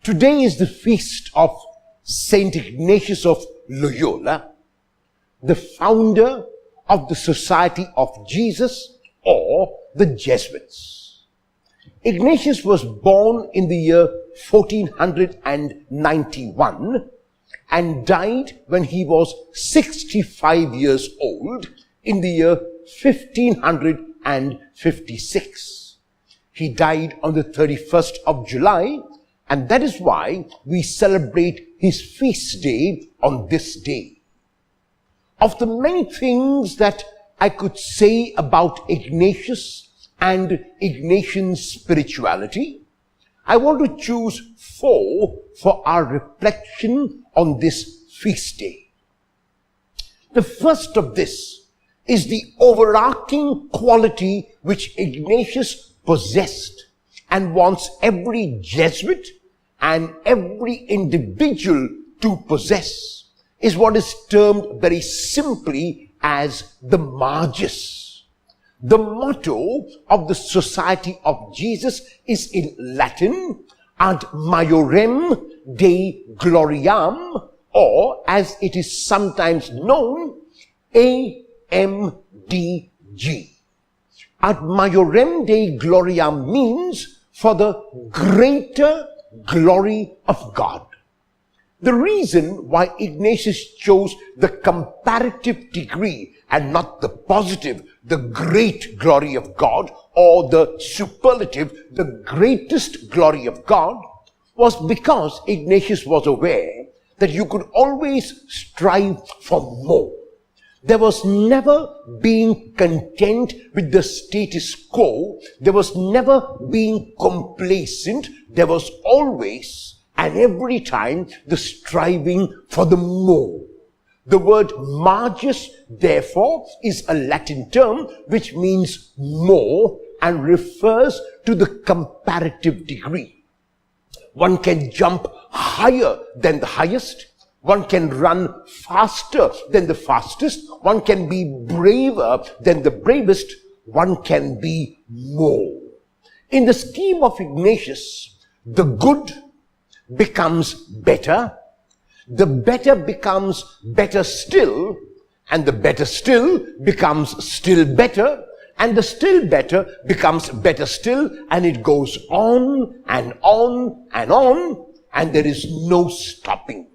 Today is the feast of Saint Ignatius of Loyola, the founder of the Society of Jesus, or the Jesuits. Ignatius was born in the year 1491 and died when he was 65 years old in the year 1556. He died on the 31st of July, and that is why we celebrate his feast day on this day. Of the many things that I could say about Ignatius and Ignatian spirituality, I want to choose 4 for our reflection on this feast day. The first of this is the overarching quality which Ignatius possessed and wants every Jesuit and every individual to possess, is what is termed very simply as the Magis. The motto of the Society of Jesus is in Latin, Ad Majorem Dei Gloriam, or as it is sometimes known, AMDG. Ad Majorem Dei Gloriam means for the greater glory of God. The reason why Ignatius chose the comparative degree and not the positive, the great glory of God, or the superlative, the greatest glory of God, was because Ignatius was aware that you could always strive for more. There was never being content with the status quo. There was never being complacent. There was always and every time the striving for the more. The word Magis, therefore, is a Latin term which means more and refers to the comparative degree. One can jump higher than the highest. One can run faster than the fastest. One can be braver than the bravest. One can be more. In the scheme of Ignatius, the good becomes better, the better becomes better still, and the better still becomes still better, and the still better becomes better still, and it goes on and on and on, and there is no stopping.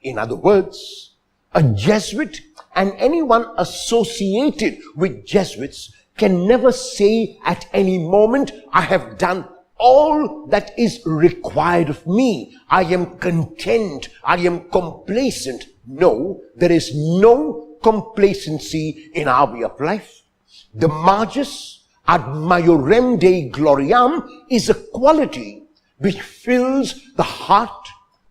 In other words, a Jesuit and anyone associated with Jesuits can never say at any moment, I have done all that is required of me. I am content. I am complacent. No, there is no complacency in our way of life. The Magis ad Majorem Dei Gloriam is a quality which fills the heart,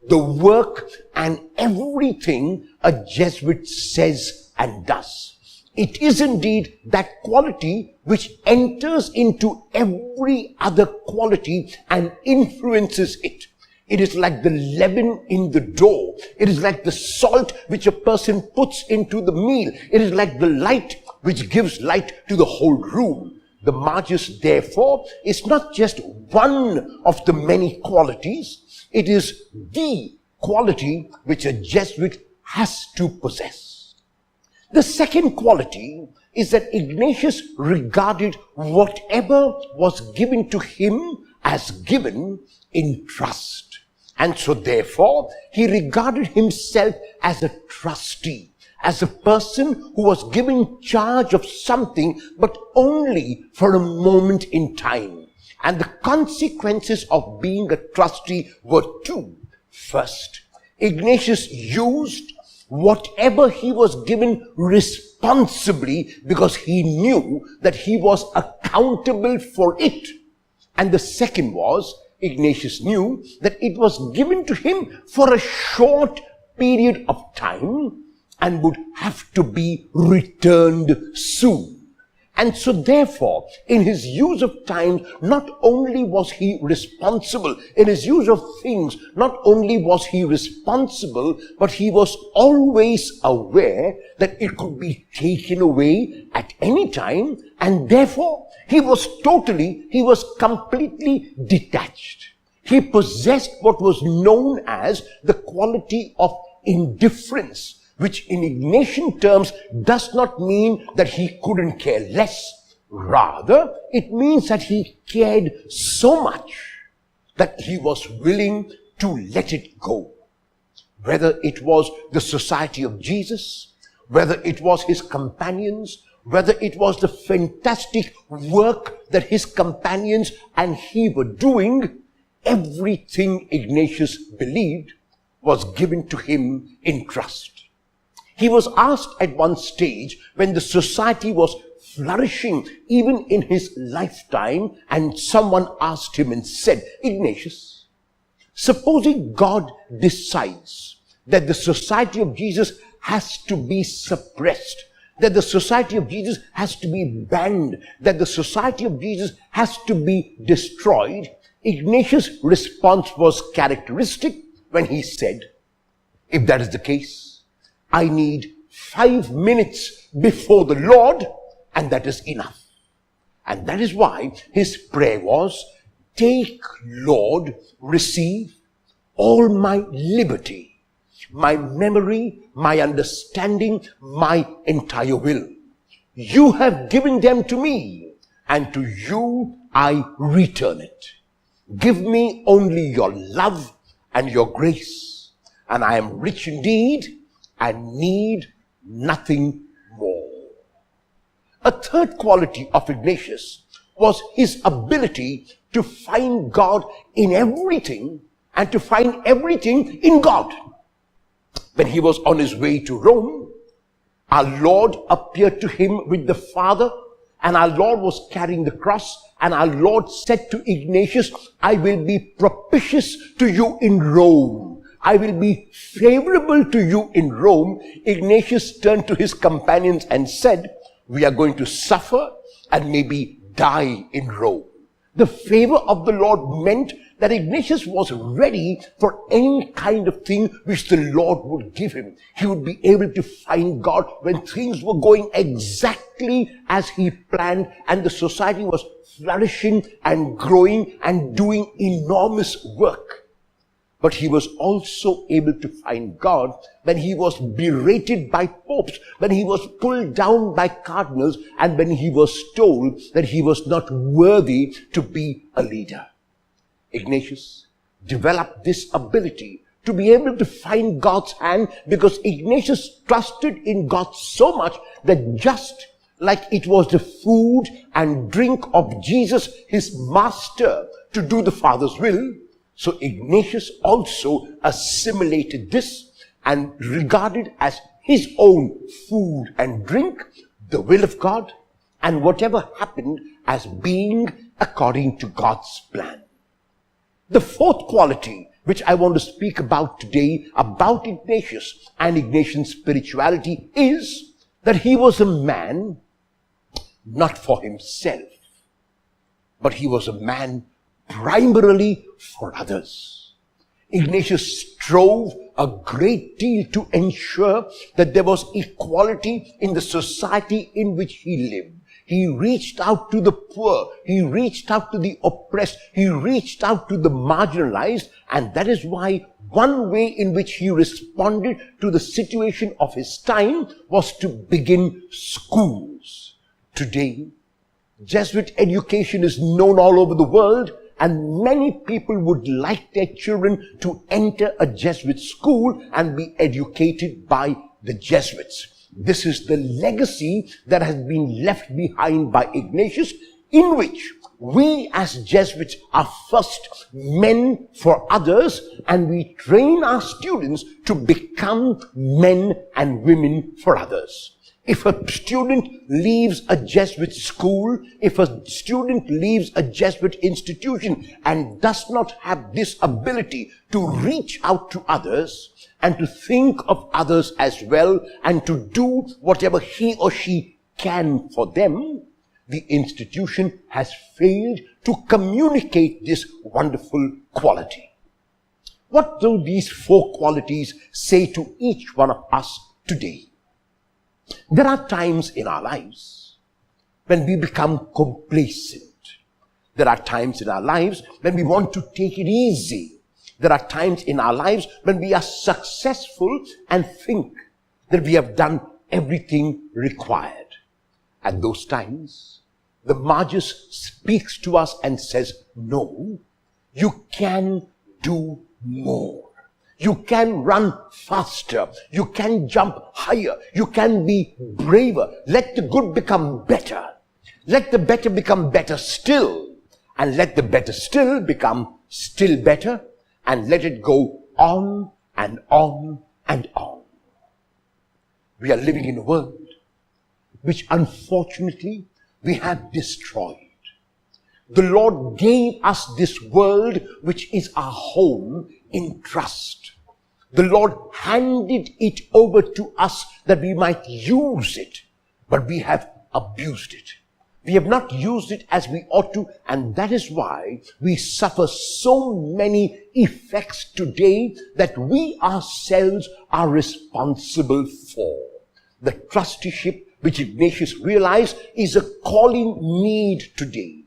the work, and everything a Jesuit says and does. It is indeed that quality which enters into every other quality and influences it. It is like the leaven in the dough. It is like the salt which a person puts into the meal. It is like the light which gives light to the whole room. The Magis, therefore, is not just one of the many qualities. It is the quality which a Jesuit has to possess. The second quality is that Ignatius regarded whatever was given to him as given in trust. And so therefore, he regarded himself as a trustee, as a person who was given charge of something, but only for a moment in time. And the consequences of being a trustee were 2. First, Ignatius used whatever he was given responsibly because he knew that he was accountable for it. And the second was, Ignatius knew that it was given to him for a short period of time and would have to be returned soon. And so therefore, in his use of time, not only was he responsible, in his use of things, not only was he responsible, but he was always aware that it could be taken away at any time, and therefore he was completely detached. He possessed what was known as the quality of indifference, which in Ignatian terms does not mean that he couldn't care less. Rather, it means that he cared so much that he was willing to let it go. Whether it was the society of Jesus, whether it was his companions, whether it was the fantastic work that his companions and he were doing, everything Ignatius believed was given to him in trust. He was asked at one stage, when the society was flourishing even in his lifetime, and someone asked him and said, "Ignatius, supposing God decides that the society of Jesus has to be suppressed, that the society of Jesus has to be banned, that the society of Jesus has to be destroyed," Ignatius' response was characteristic when he said, "If that is the case, I need 5 minutes before the Lord, and that is enough." And that is why his prayer was, "Take, Lord, receive all my liberty, my memory, my understanding, my entire will. You have given them to me, and to you I return it. Give me only your love and your grace, and I am rich indeed and need nothing more." A third quality of Ignatius was his ability to find God in everything and to find everything in God. When he was on his way to Rome, our Lord appeared to him with the Father, and our Lord was carrying the cross, and our Lord said to Ignatius, "I will be propitious to you in Rome. I will be favorable to you in Rome." Ignatius turned to his companions and said, "We are going to suffer and maybe die in Rome." The favor of the Lord meant that Ignatius was ready for any kind of thing which the Lord would give him. He would be able to find God when things were going exactly as he planned, and the society was flourishing and growing and doing enormous work. But he was also able to find God when he was berated by popes, when he was pulled down by cardinals, and when he was told that he was not worthy to be a leader. Ignatius developed this ability to be able to find God's hand, because Ignatius trusted in God so much that just like it was the food and drink of Jesus, his master, to do the Father's will, so Ignatius also assimilated this and regarded as his own food and drink the will of God, and whatever happened as being according to God's plan. The fourth quality which I want to speak about today about Ignatius and Ignatian spirituality is that he was a man not for himself, but he was a man primarily for others. Ignatius strove a great deal to ensure that there was equality in the society in which he lived. He reached out to the poor, he reached out to the oppressed, he reached out to the marginalized, and that is why one way in which he responded to the situation of his time was to begin schools. Today, Jesuit education is known all over the world, and many people would like their children to enter a Jesuit school and be educated by the Jesuits. This is the legacy that has been left behind by Ignatius, in which we as Jesuits are first men for others, and we train our students to become men and women for others. If a student leaves a Jesuit school, if a student leaves a Jesuit institution and does not have this ability to reach out to others and to think of others as well and to do whatever he or she can for them, the institution has failed to communicate this wonderful quality. What do these four qualities say to each one of us today? There are times in our lives when we become complacent, There are times in our lives when we want to take it easy. There are times in our lives when we are successful and think that we have done everything required. At those times, the Magis speaks to us and says, no, you can do more. You can run faster. You can jump higher. You can be braver. Let the good become better. Let the better become better still. And let the better still become still better. And let it go on and on and on. We are living in a world which unfortunately we have destroyed. The Lord gave us this world which is our home in trust. The Lord handed it over to us that we might use it, but we have abused it. We have not used it as we ought to, and that is why we suffer so many effects today that we ourselves are responsible for. The trusteeship, which Ignatius realized, is a calling need today.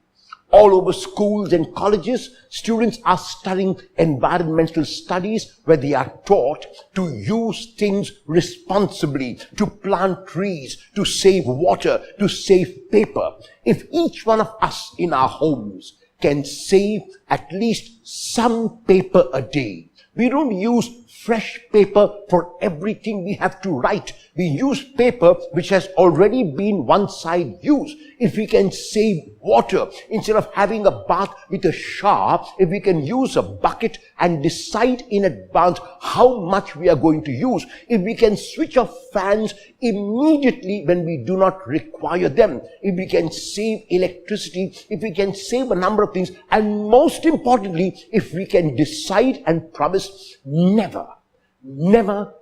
All over schools and colleges, students are studying environmental studies where they are taught to use things responsibly, to plant trees, to save water, to save paper. If each one of us in our homes can save at least some paper a day, we don't use fresh paper for everything we have to write. We use paper which has already been one side used. If we can save water, instead of having a bath with a shower, if we can use a bucket and decide in advance how much we are going to use, if we can switch off fans immediately when we do not require them, if we can save electricity, if we can save a number of things, and most importantly, if we can decide and promise never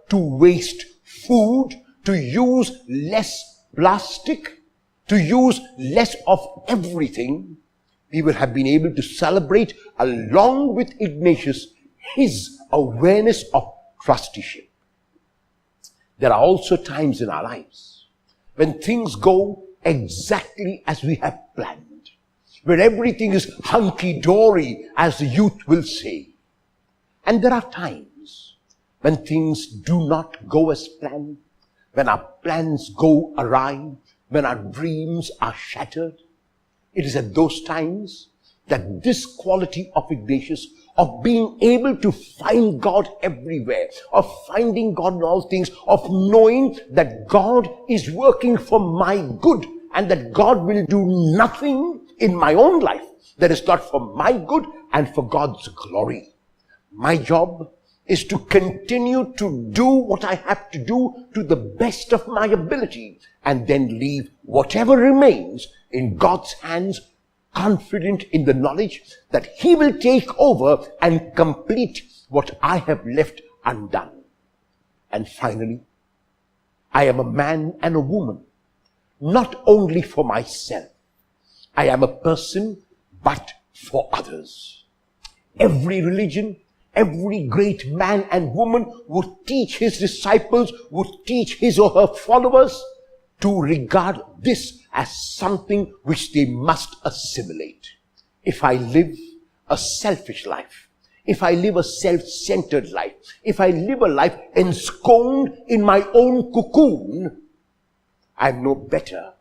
to waste food, to use less plastic, to use less of everything, we will have been able to celebrate, along with Ignatius, his awareness of trusteeship. There are also times in our lives when things go exactly as we have planned, where everything is hunky-dory, as the youth will say. And there are times when things do not go as planned, when our plans go awry, when our dreams are shattered. It is at those times that this quality of Ignatius, of being able to find God everywhere, of finding God in all things, of knowing that God is working for my good and that God will do nothing in my own life that is not for my good and for God's glory. My job is to continue to do what I have to do to the best of my ability, and then leave whatever remains in God's hands, confident in the knowledge that He will take over and complete what I have left undone. And finally, I am a man and a woman, not only for myself. I am a person, but for others. Every religion, every great man and woman would teach his disciples, would teach his or her followers to regard this as something which they must assimilate. If I live a selfish life, if I live a self-centered life, if I live a life ensconced in my own cocoon, I'm no better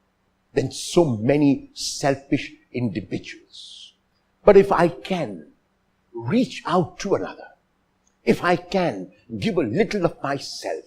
than so many selfish individuals. But if I can reach out to another, if I can give a little of myself,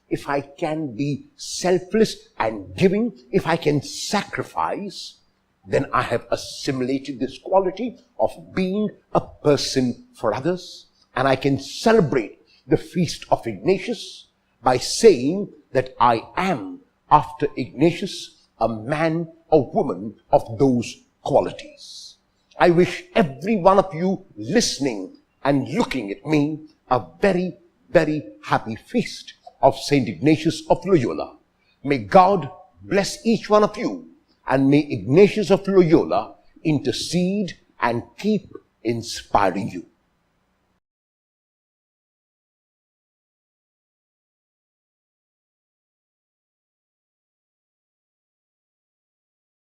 if I can be selfless and giving, if I can sacrifice, then I have assimilated this quality of being a person for others, and I can celebrate the feast of Ignatius by saying that I am, after Ignatius, a man or woman of those qualities. I wish every one of you listening and looking at me a very, very happy feast of St. Ignatius of Loyola. May God bless each one of you, and may Ignatius of Loyola intercede and keep inspiring you.